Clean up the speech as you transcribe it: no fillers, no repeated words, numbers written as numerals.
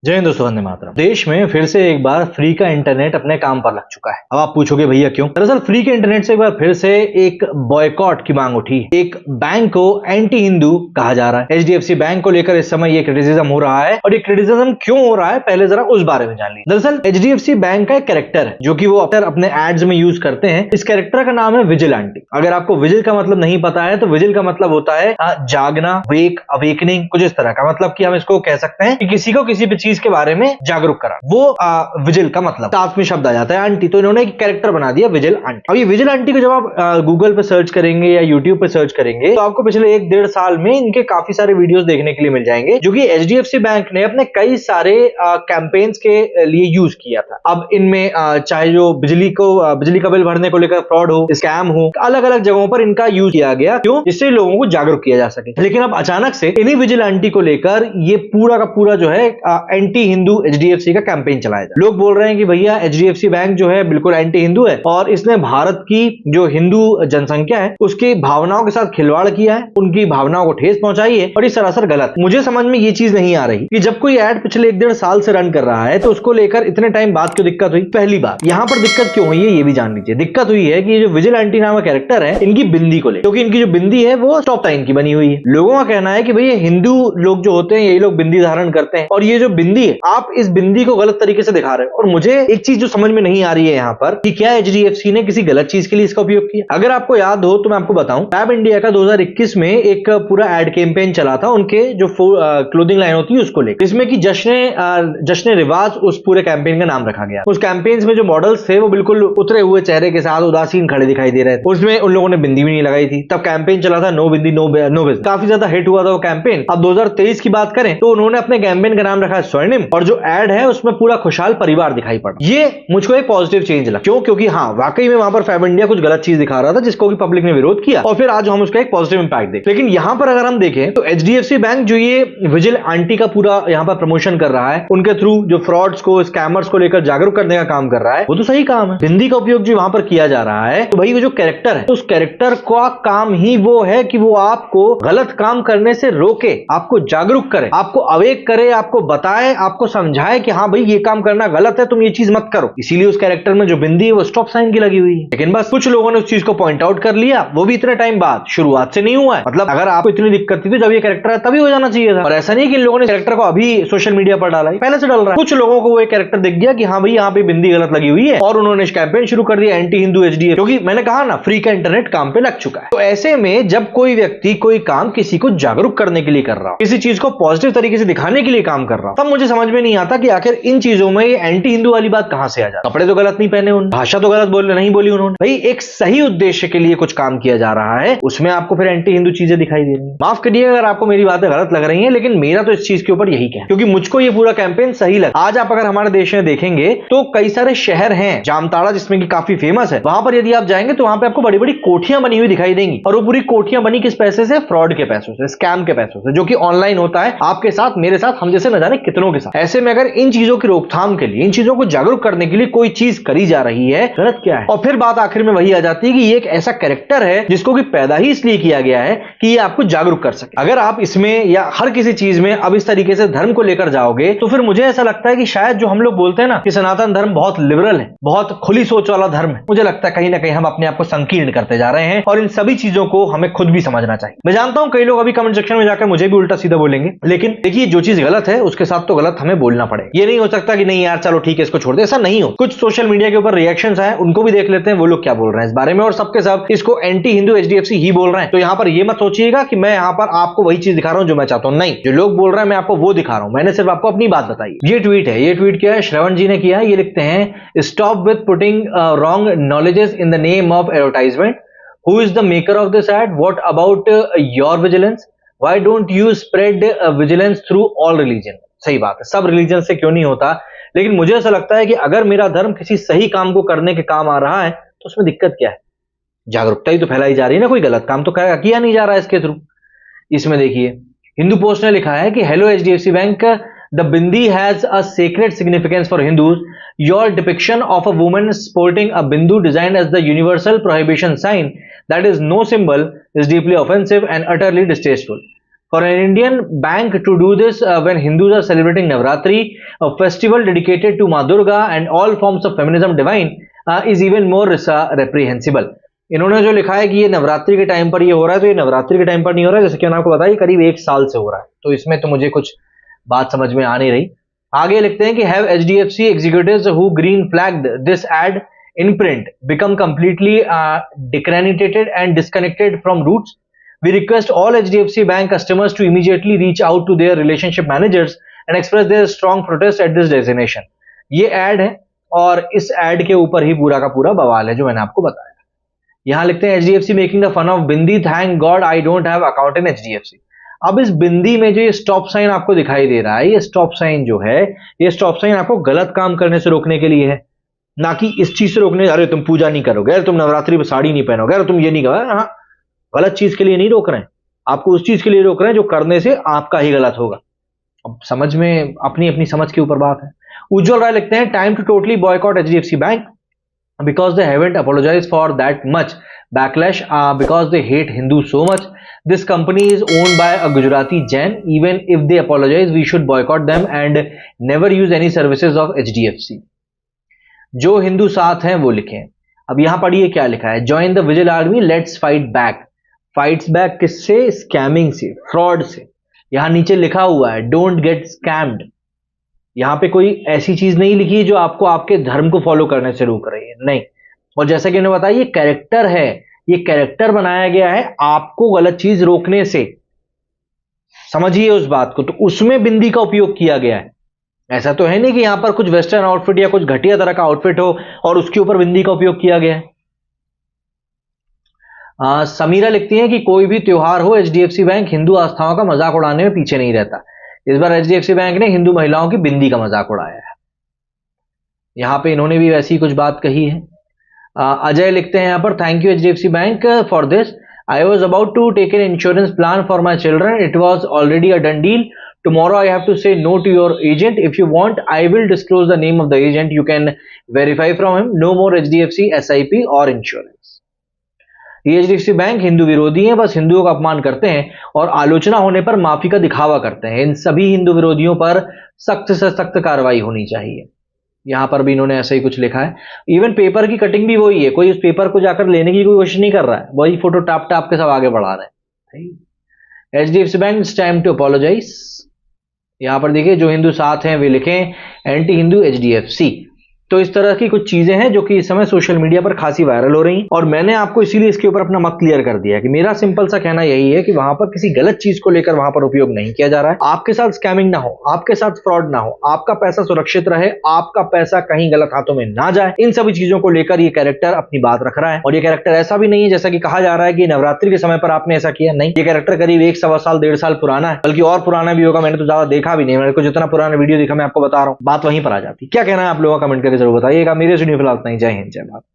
जय हिंद दोस्तों, वंदे मातरम। देश में फिर से एक बार फ्री का इंटरनेट अपने काम पर लग चुका है। अब आप पूछोगे भैया क्यों? दरअसल फ्री के इंटरनेट से एक बार फिर से एक बॉयकॉट की मांग उठी। एक बैंक को एंटी हिंदू कहा जा रहा है। एचडीएफसी बैंक को लेकर इस समय ये क्रिटिसिज्म हो रहा है, और ये क्रिटिसिज्म क्यों हो रहा है पहले जरा उस बारे में जान लीजिए। दरअसल एचडीएफसी बैंक का एक कैरेक्टर है जो कि वो अक्सर अपने एड्स में यूज करते हैं। इस कैरेक्टर का नाम है विजिल आंटी। अगर आपको विजिल का मतलब नहीं पता है तो विजिल का मतलब होता है जागना, वेक, अवेकनिंग, कुछ इस तरह का। मतलब कि हम इसको कह सकते हैं कि किसी को किसी भी चीज के बारे में जागरूक करा, वो विजिल का मतलब साथ में शब्द आ जाता है आंटी। तो इन्होंने एक कैरेक्टर बना दिया विजिल आंटी। अब ये विजिल आंटी को जब आप गूगल पे सर्च करेंगे या यूट्यूब पे सर्च करेंगे तो आपको पिछले 1-1.5 साल में इनके काफी सारे वीडियोस देखने के लिए मिल जाएंगे, जो कि एचडीएफसी बैंक ने अपने कई सारे कैंपेन्स के लिए यूज किया था। अब इनमें चाहे जो बिजली का बिल भरने को लेकर फ्रॉड हो, स्कैम हो, अलग अलग जगहों पर इनका यूज किया गया। क्यों? जिससे लोगों को जागरूक किया जा सके। लेकिन अब अचानक से इन्हीं विजिल आंटी को लेकर ये पूरा का पूरा जो है एंटी हिंदू एचडीएफसी का कैंपेन चलाया जाए। लोग बोल रहे हैं कि भैया एचडीएफसी बैंक जो है बिल्कुल एंटी हिंदू है और इसने भारत की जो हिंदू जनसंख्या है उसकी भावनाओं के साथ खिलवाड़ किया है, उनकी भावनाओं को ठेस पहुंचाई है, और ये सरासर गलत। मुझे समझ में ये चीज नहीं आ रही कि जब कोई ऐड पिछले 1-1.5 साल से रन कर रहा है तो उसको लेकर इतने टाइम बाद क्यों दिक्कत हुई। पहली बात, यहां पर दिक्कत क्यों हुई है ये भी जान लीजिए। दिक्कत हुई है कि ये जो विजिल आंटी नाम का कैरेक्टर है, इनकी बिंदी को ले, क्योंकि इनकी जो बिंदी है वो स्टॉप साइन की बनी हुई है। लोगों का कहना है कि भैया हिंदू लोग जो होते हैं यही लोग बिंदी धारण करते हैं, और ये जो बिंदी है आप इस बिंदी को गलत तरीके से दिखा रहे हो। और मुझे एक चीज जो समझ में नहीं आ रही है यहाँ पर कि क्या एचडीएफसी ने किसी गलत चीज के लिए इसका उपयोग किया। अगर आपको याद हो तो मैं आपको बताऊं, फैब इंडिया का 2021 में एक पूरा एड कैंपेन चला था उनके जो क्लोथिंग लाइन होती है उसको लेकर, जिसमें कि जश्न रिवाज उस पूरे कैंपेन का नाम रखा गया। उस कैंपेन में जो मॉडल्स थे वो बिल्कुल उतरे हुए चेहरे के साथ उदासीन खड़े दिखाई दे रहे थे। उसमें उन लोगों ने बिंदी भी नहीं लगाई थी। तब कैंपेन चला था नो बिंदी नो बिंदी, काफी ज्यादा हिट हुआ था वो कैंपेन। अब 2023 की बात करें तो उन्होंने अपने कैंपेन का नाम रखा है स्वर्णिम, और जो एड है उसमें पूरा खुशहाल परिवार दिखाई पड़ा। ये मुझको एक पॉजिटिव चेंज लगा। क्यों? क्योंकि हाँ, वाकई में वहां पर फैब इंडिया कुछ गलत चीज दिखा रहा था जिसको कि पब्लिक ने विरोध किया, और फिर आज हम उसका एक पॉजिटिव इंपैक्ट देखें। लेकिन यहां पर अगर हम देखें तो एचडीएफसी बैंक जो ये विजिल आंटी का पूरा यहां पर प्रमोशन कर रहा है, उनके थ्रू जो फ्रॉड्स को, स्कैमर्स को लेकर जागरूक करने का काम कर रहा है, वो तो सही काम है। हिंदी का उपयोग जो वहां पर किया जा रहा है, तो भाई वो जो कैरेक्टर है उस कैरेक्टर का काम ही वो है कि वो आपको गलत काम करने से रोके, आपको जागरूक करे, आपको अवेक करे, आपको बताए, आपको समझाए कि हाँ भाई ये काम करना गलत है, तुम ये चीज मत करो। इसीलिए उस कैरेक्टर में जो बिंदी है वो स्टॉप साइन की लगी हुई है। लेकिन बस कुछ लोगों ने उस चीज को पॉइंट आउट कर लिया, वो भी इतने टाइम बाद, शुरुआत से नहीं हुआ है। मतलब अगर आपको इतनी दिक्कत थी तो जब ये कैरेक्टर है तभी हो जाना चाहिए था। और ऐसा नहीं कि इन लोगों ने कैरेक्टर को अभी सोशल मीडिया पर डाला है, पहले से डाल रहा है। कुछ लोगों को वो कैरेक्टर दिख गया कि हाँ भाई यहाँ पे बिंदी गलत लगी हुई है, और उन्होंने कैंपेन शुरू कर दिया एंटी हिंदू एचडीएफ, क्योंकि मैंने कहा ना फ्री का इंटरनेट काम पे लग चुका है। तो ऐसे में जब कोई व्यक्ति कोई काम किसी को जागरूक करने के लिए कर रहा हो, किसी चीज को पॉजिटिव तरीके से दिखाने के लिए काम कर रहा हो, तब मुझे समझ में नहीं आता कि आखिर इन चीजों में एंटी हिंदू वाली बात कहां से आ जाती। कपड़े तो गलत नहीं पहने उन्होंने, भाषा तो गलत नहीं बोली उन्होंने। भाई एक सही उद्देश्य के लिए कुछ काम किया जा रहा है, उसमें आपको फिर एंटी हिंदू चीजें दिखाई दे रही है। माफ करिए अगर आपको मेरी बातें गलत लग रही हैं, लेकिन मेरा तो इस चीज के ऊपर यही कहना, क्योंकि मुझको ये पूरा कैंपेन सही लगा। आज आप अगर हमारे देश में देखेंगे तो कई सारे शहर हैं, जामताड़ा जिसमें कि काफी फेमस है, वहां पर यदि आप जाएंगे तो वहां पे आपको बड़ी बड़ी कोठियां बनी हुई दिखाई देंगी, और वो पूरी कोठियां बनी किस पैसे से? फ्रॉड के पैसों से, स्कैम के पैसों से, जो कि ऑनलाइन होता है आपके साथ, मेरे साथ, हम जैसे न जाने कितनों के साथ। ऐसे में अगर इन चीजों की रोकथाम के लिए, इन चीजों को जागरूक करने के लिए कोई चीज करी जा रही है, गलत क्या है? और फिर बात आखिर में वही आ जाती है कि ये एक ऐसा कैरेक्टर है जिसको कि पैदा ही इसलिए किया गया है कि ये आपको जागरूक कर सके। अगर आप इसमें या हर किसी चीज में अब इस तरीके से धर्म को लेकर जाओगे तो फिर मुझे ऐसा लगता है कि शायद जो हम लोग बोलते हैं ना कि सनातन धर्म बहुत लिबरल है, बहुत खुली सोच वाला धर्म है, मुझे लगता है कहीं ना कहीं हम अपने आप को संकीर्ण करते जा रहे हैं, और इन सभी चीजों को हमें खुद भी समझना चाहिए। मैं जानता हूं कई लोग अभी कमेंट सेक्शन में जाकर मुझे भी उल्टा सीधा बोलेंगे, लेकिन देखिए जो चीज गलत है उसके साथ तो गलत हमें बोलना पड़ेगा। ये नहीं हो सकता कि नहीं यार चलो ठीक है इसको छोड़ दे, ऐसा नहीं हो। कुछ सोशल मीडिया के ऊपर रिएक्शंस आए, उनको भी देख लेते हैं वो लोग क्या बोल रहे हैं इस बारे में, और सबके सब इसको एंटी हिंदू एचडीएफसी ही बोल रहे हैं। तो यहां पर ये मत सोचिएगा कि मैं यहां पर आपको वही चीज दिखा रहा हूं जो मैं चाहता हूं, नहीं, जो लोग बोल रहे हैं मैं आपको वो दिखा रहा हूं, मैंने सिर्फ आपको अपनी बात बताई। ये ट्वीट है, ये ट्वीट क्या है, श्रवण जी ने किया है। ये लिखते हैं, stop with putting wrong knowledges in the name of advertisement, who is the maker of this ad, what about your vigilance, why don't you spread vigilance through all religion. सही बात है, सब रिलीजन से क्यों नहीं होता, लेकिन मुझे ऐसा लगता है कि अगर मेरा धर्म किसी सही काम को करने के काम आ रहा है तो उसमें दिक्कत क्या है? जागरूकता ही तो फैलाई जा रही है ना, कोई गलत काम तो किया नहीं जा रहा है इसके थ्रू। इसमें देखिए हिंदू पोस्ट ने लिखा है कि hello HDFC bank, the bindi has a secret significance for Hindus, your depiction of a woman sporting a bindu design as the universal prohibition sign that is no symbol is deeply offensive and utterly distasteful. For an Indian bank to do this when Hindus are celebrating Navratri, a festival dedicated to Ma Durga and all forms of feminism divine, is even more reprehensible. इन्होंने जो लिखा है कि ये नवरात्रि के time पर ये हो रहा है, तो ये नवरात्रि के टाइम पर नहीं हो रहा है, जैसे कि मैंने आपको बताया करीब 1 साल से हो रहा है, तो इसमें तो मुझे कुछ बात समझ में आ नहीं रही। आगे लिखते हैं कि have HDFC executives who green flagged this ad in print become completely decreditated and disconnected from roots. We request all HDFC Bank customers to immediately reach out to their relationship managers and express their strong protest at this designation. ये ad है और इस ad के ऊपर ही पूरा का पूरा बवाल है जो मैंने आपको बताया। यहां लिखते हैं HDFC making the fun of bindi, thank god I don't have account in HDFC। अब इस बिंदी में जो ये स्टॉप साइन आपको दिखाई दे रहा है, ये स्टॉप साइन जो है, ये स्टॉप साइन आपको गलत काम करने से रोकने के लिए है, ना कि इस चीज से रोकने, अरे तुम पूजा नहीं करोगे, अरे तुम नवरात्रि में साड़ी नहीं पहनोगे, अरे तुम ये नहीं करोगे। हाँ, गलत चीज के लिए नहीं रोक रहे हैं आपको, उस चीज के लिए रोक रहे हैं जो करने से आपका ही गलत होगा। अब समझ में, अपनी अपनी समझ के ऊपर बात है। उज्जवल राय लिखते हैं time to totally boycott HDFC bank because they haven't apologized for that much backlash because they hate Hindus so much. This company is owned by a Gujarati Jain. Even if they apologize, we should boycott them and never use any services of HDFC. जो हिंदू साथ हैं वो लिखें। अब यहां पढ़िए क्या लिखा है, join the vigil army, let's fight back. Fights back किससे? स्कैमिंग से, फ्रॉड से। यहां नीचे लिखा हुआ है डोंट गेट स्कैम्ड। यहां पे कोई ऐसी चीज नहीं लिखी है जो आपको आपके धर्म को फॉलो करने से रोक रही है, नहीं। और जैसा कि मैंने बताया, ये कैरेक्टर है, ये कैरेक्टर बनाया गया है आपको गलत चीज रोकने से, समझिए उस बात को। तो उसमें बिंदी का उपयोग किया गया है। ऐसा तो है नहीं कि यहां पर कुछ वेस्टर्न आउटफिट या कुछ घटिया तरह का आउटफिट हो और उसके ऊपर बिंदी का उपयोग किया गया है। समीरा लिखती है कि कोई भी त्योहार हो, HDFC बैंक हिंदू आस्थाओं का मजाक उड़ाने में पीछे नहीं रहता। इस बार HDFC बैंक ने हिंदू महिलाओं की बिंदी का मजाक उड़ाया है। यहां पे इन्होंने भी वैसी कुछ बात कही है। अजय लिखते हैं यहां पर thank you HDFC bank for this, I was about to take an insurance plan for my children, it was already a done deal, tomorrow I have to say no to your agent. If you want, I will disclose the name of the agent. You can verify from him. No more HDFC SIP or insurance. ये HDFC bank Hindu विरोधी हैं, बस हिंदुओं का अपमान करते हैं और आलोचना होने पर माफी का दिखावा करते हैं। इन सभी हिंदू विरोधियों पर सख्त से सख्त कार्रवाई होनी चाहिए। यहां पर भी इन्होंने ऐसा ही कुछ लिखा है। इवन पेपर की कटिंग भी वही है, कोई उस पेपर को जाकर लेने की कोई कोशिश नहीं कर रहा है, वही फोटो टाप टाप के सब आगे बढ़ा रहे हैं। HDFC bank it's time to apologise. यहां पर देखिए जो हिंदू साथ हैं वे लिखें एंटी हिंदू HDFC। तो इस तरह की कुछ चीजें हैं जो कि इस समय सोशल मीडिया पर खासी वायरल हो रही हैं और मैंने आपको इसीलिए इसके ऊपर अपना मत क्लियर कर दिया कि मेरा सिंपल सा कहना यही है कि वहां पर किसी गलत चीज को लेकर वहां पर उपयोग नहीं किया जा रहा है। आपके साथ स्कैमिंग ना हो, आपके साथ फ्रॉड ना हो, आपका पैसा सुरक्षित रहे, आपका पैसा कहीं गलत हाथों में ना जाए, इन सभी चीजों को लेकर ये कैरेक्टर अपनी बात रख रहा है। और ये कैरेक्टर ऐसा भी नहीं है जैसा कि कहा जा रहा है कि नवरात्रि के समय पर आपने ऐसा किया, नहीं। ये कैरेक्टर करीब 1 सवा साल 1.5 साल पुराना है, बल्कि और पुराना भी होगा, मैंने तो ज्यादा देखा भी नहीं। मैंने को जितना पुराना वीडियो देखा मैं आपको बता रहा हूँ, बात वहीं पर आ जाती। क्या कहना है आप लोगों का कमेंट करके जरूर बताइएगा। मेरे सुनिए फिलहाल नहीं, जय हिंद जय भारत।